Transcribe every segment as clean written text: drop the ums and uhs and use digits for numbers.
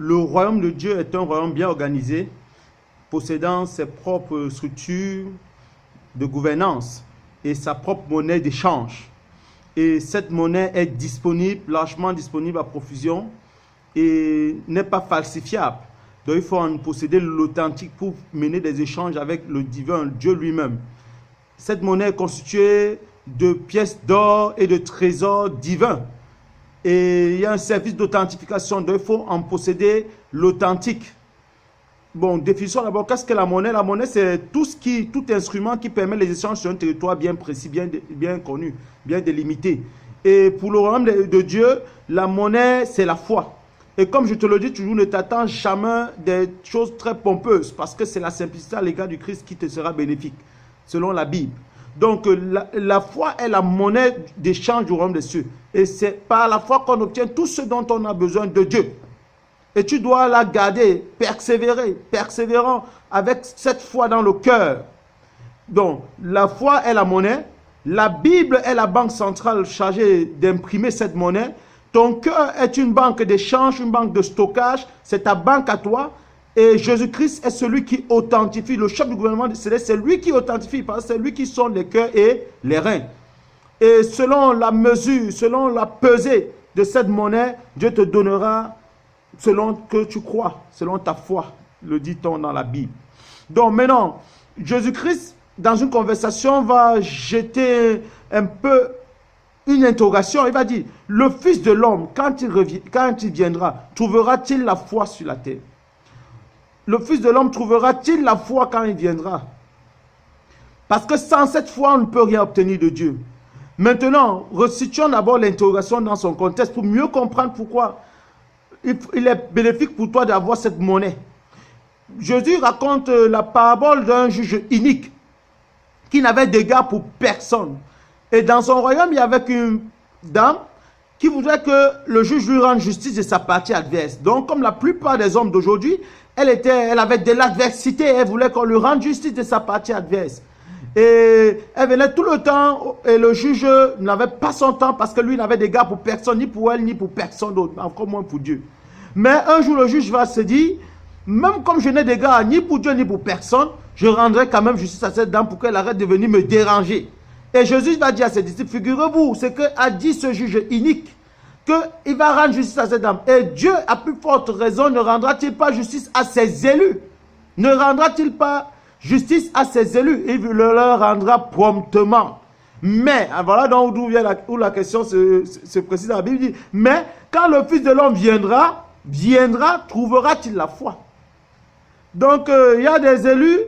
le royaume de Dieu est un royaume bien organisé, possédant ses propres structures de gouvernance et sa propre monnaie d'échange. Et cette monnaie est disponible, largement disponible à profusion et n'est pas falsifiable. Donc il faut en posséder l'authentique pour mener des échanges avec le divin, Dieu lui-même. Cette monnaie est constituée de pièces d'or et de trésors divins. Et il y a un service d'authentification, donc il faut en posséder l'authentique. Bon, définissons d'abord, qu'est-ce que la monnaie? La monnaie, c'est tout instrument qui permet les échanges sur un territoire bien précis, bien connu, bien délimité. Et pour le royaume de Dieu, la monnaie, c'est la foi. Et comme je te le dis toujours, ne t'attends jamais des choses très pompeuses, parce que c'est la simplicité à l'égard du Christ qui te sera bénéfique, selon la Bible. Donc, la foi est la monnaie d'échange du royaume des cieux. Et c'est par la foi qu'on obtient tout ce dont on a besoin de Dieu. Et tu dois la garder, persévérant avec cette foi dans le cœur. Donc, la foi est la monnaie. La Bible est la banque centrale chargée d'imprimer cette monnaie. Ton cœur est une banque d'échange, une banque de stockage. C'est ta banque à toi. Et Jésus-Christ est celui qui authentifie. Le chef du gouvernement de Céleste, c'est lui qui authentifie. Parce que c'est lui qui sonde les cœurs et les reins. Et selon la mesure, selon la pesée de cette monnaie, Dieu te donnera selon que tu crois, selon ta foi, le dit-on dans la Bible. Donc maintenant, Jésus-Christ, dans une conversation, va jeter un peu une interrogation. Il va dire, le Fils de l'homme, quand il viendra, trouvera-t-il la foi sur la terre? Le Fils de l'homme trouvera-t-il la foi quand il viendra? Parce que sans cette foi, on ne peut rien obtenir de Dieu. Maintenant, resituons d'abord l'interrogation dans son contexte pour mieux comprendre pourquoi il est bénéfique pour toi d'avoir cette monnaie. Jésus raconte la parabole d'un juge inique qui n'avait d'égard pour personne. Et dans son royaume, il y avait une dame qui voudrait que le juge lui rende justice de sa partie adverse. Donc, comme la plupart des hommes d'aujourd'hui, elle avait de l'adversité, elle voulait qu'on lui rende justice de sa partie adverse. Et elle venait tout le temps et le juge n'avait pas son temps parce que lui n'avait d'égard pour personne, ni pour elle, ni pour personne d'autre, encore moins pour Dieu. Mais un jour, le juge va se dire, même comme je n'ai d'égard ni pour Dieu, ni pour personne, je rendrai quand même justice à cette dame pour qu'elle arrête de venir me déranger. Et Jésus va dire à ses disciples, figurez-vous, c'est que a dit ce juge inique, qu'il va rendre justice à cette dame. Et Dieu, à plus forte raison, ne rendra-t-il pas justice à ses élus? Ne rendra-t-il pas justice à ses élus? Il le leur rendra promptement. Mais, voilà donc où la question se précise dans la Bible, dit, mais quand le Fils de l'homme viendra, trouvera-t-il la foi? Donc, il y a des élus,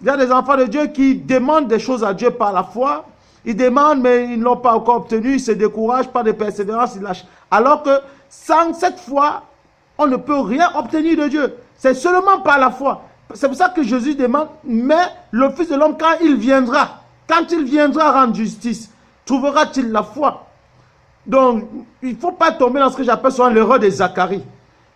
il y a des enfants de Dieu qui demandent des choses à Dieu par la foi. Ils demandent, mais ils ne l'ont pas encore obtenu, ils se découragent, pas de persévérance, ils lâchent. Alors que sans cette foi, on ne peut rien obtenir de Dieu. C'est seulement par la foi. C'est pour ça que Jésus demande, mais le Fils de l'homme, quand il viendra rendre justice, trouvera-t-il la foi? Donc, il ne faut pas tomber dans ce que j'appelle souvent l'erreur de Zacharie.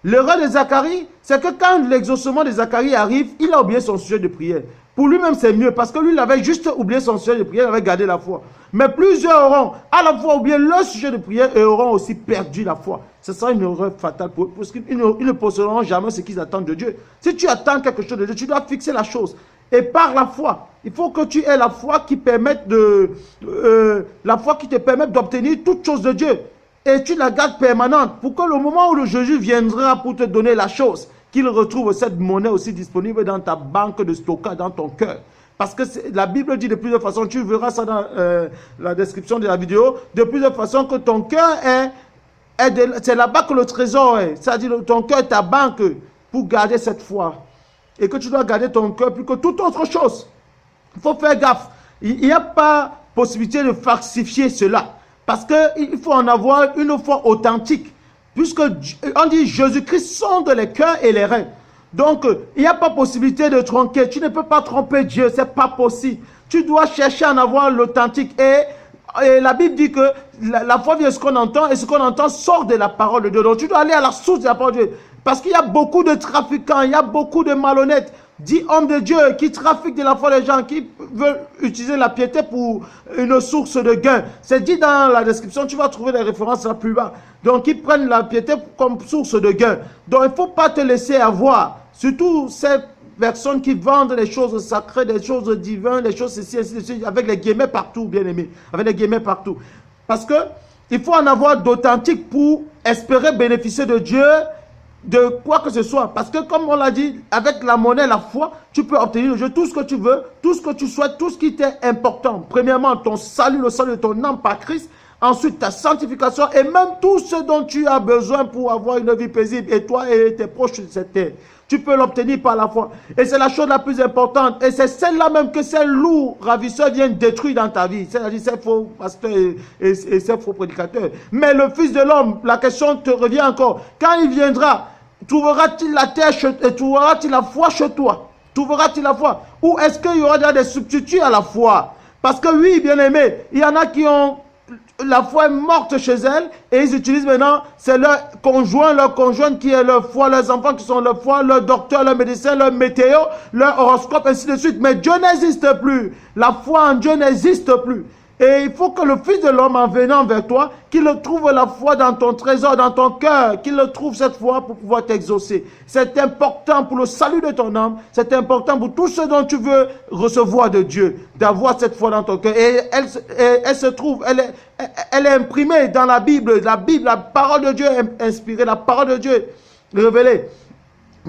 L'erreur de Zacharie, c'est que quand l'exaucement de Zacharie arrive, il a oublié son sujet de prière. Pour lui-même, c'est mieux, parce que lui, il avait juste oublié son sujet de prière, il avait gardé la foi. Mais plusieurs auront à la fois oublié leur sujet de prière et auront aussi perdu la foi. Ce sera une erreur fatale pour eux, parce qu'ils ne posséderont jamais ce qu'ils attendent de Dieu. Si tu attends quelque chose de Dieu, tu dois fixer la chose. Et par la foi, il faut que tu aies la foi qui permette te permette d'obtenir toute chose de Dieu. Et tu la gardes permanente pour que le moment où le Jésus viendra pour te donner la chose, qu'il retrouve cette monnaie aussi disponible dans ta banque de stockage, dans ton cœur. Parce que la Bible dit de plusieurs façons, tu verras ça dans la description de la vidéo, de plusieurs façons que ton cœur c'est là-bas que le trésor est. C'est-à-dire ton cœur est ta banque pour garder cette foi. Et que tu dois garder ton cœur plus que toute autre chose. Il faut faire gaffe. Il n'y a pas possibilité de falsifier cela. Parce qu'il faut en avoir une foi authentique. Puisque on dit Jésus-Christ sonde les cœurs et les reins. Donc, il n'y a pas possibilité de tromper. Tu ne peux pas tromper Dieu, ce n'est pas possible. Tu dois chercher à en avoir l'authentique. Et la Bible dit que la foi vient de ce qu'on entend, et ce qu'on entend sort de la parole de Dieu. Donc, tu dois aller à la source de la parole de Dieu. Parce qu'il y a beaucoup de trafiquants, il y a beaucoup de malhonnêtes. Dit homme de Dieu qui trafique de la foi des gens, qui veut utiliser la piété pour une source de gain. C'est dit dans la description, tu vas trouver les références là plus bas. Donc, ils prennent la piété comme source de gain. Donc, il ne faut pas te laisser avoir. Surtout ces personnes qui vendent les choses sacrées, des choses divines, des choses ceci, ainsi de suite, avec les guillemets partout, bien aimé. Avec les guillemets partout. Parce que il faut en avoir d'authentique pour espérer bénéficier de Dieu, de quoi que ce soit. Parce que comme on l'a dit, avec la monnaie, la foi, tu peux obtenir de Dieu tout ce que tu veux, tout ce que tu souhaites, tout ce qui t'est important. Premièrement, ton salut, le salut de ton âme par Christ. Ensuite, ta sanctification et même tout ce dont tu as besoin pour avoir une vie paisible. Et toi et tes proches sur cette terre. Tu peux l'obtenir par la foi. Et c'est la chose la plus importante. Et c'est celle-là même que ces loups ravisseurs viennent détruire dans ta vie. C'est-à-dire ces faux pasteurs et ces faux prédicateurs. Mais le Fils de l'homme, la question te revient encore. Quand il viendra, trouveras-tu la terre, trouveras-tu la foi chez toi? Trouveras-tu la foi? Ou est-ce qu'il y aura déjà des substituts à la foi? Parce que oui, bien aimé, il y en a qui ont... La foi est morte chez elles et ils utilisent maintenant, c'est leur conjointe qui est leur foi, leurs enfants qui sont leur foi, leur docteur, leur médecin, leur météo, leur horoscope, ainsi de suite. Mais Dieu n'existe plus. La foi en Dieu n'existe plus. Et il faut que le Fils de l'homme, en venant vers toi, qu'il trouve la foi dans ton trésor, dans ton cœur, qu'il trouve cette foi pour pouvoir t'exaucer. C'est important pour le salut de ton âme, c'est important pour tout ce dont tu veux recevoir de Dieu, d'avoir cette foi dans ton cœur. Et elle se trouve, elle est imprimée dans la Bible, la parole de Dieu est inspirée, la parole de Dieu révélée.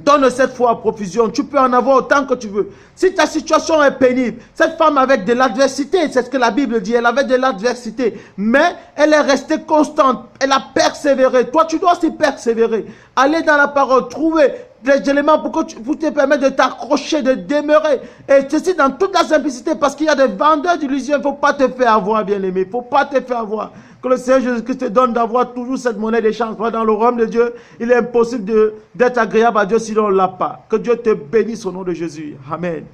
Donne cette foi à profusion. Tu peux en avoir autant que tu veux. Si ta situation est pénible, cette femme avec de l'adversité, c'est ce que la Bible dit, elle avait de l'adversité, mais elle est restée constante, elle a persévéré. Toi, tu dois aussi persévérer. Aller dans la parole, trouver des éléments pour te permettre de t'accrocher, de demeurer. Et ceci dans toute la simplicité, parce qu'il y a des vendeurs d'illusions. Il ne faut pas te faire avoir, bien aimé. Il ne faut pas te faire avoir. Que le Seigneur Jésus-Christ te donne d'avoir toujours cette monnaie d'échange. Dans le royaume de Dieu, il est impossible d'être agréable à Dieu si l'on ne l'a pas. Que Dieu te bénisse au nom de Jésus. Amen.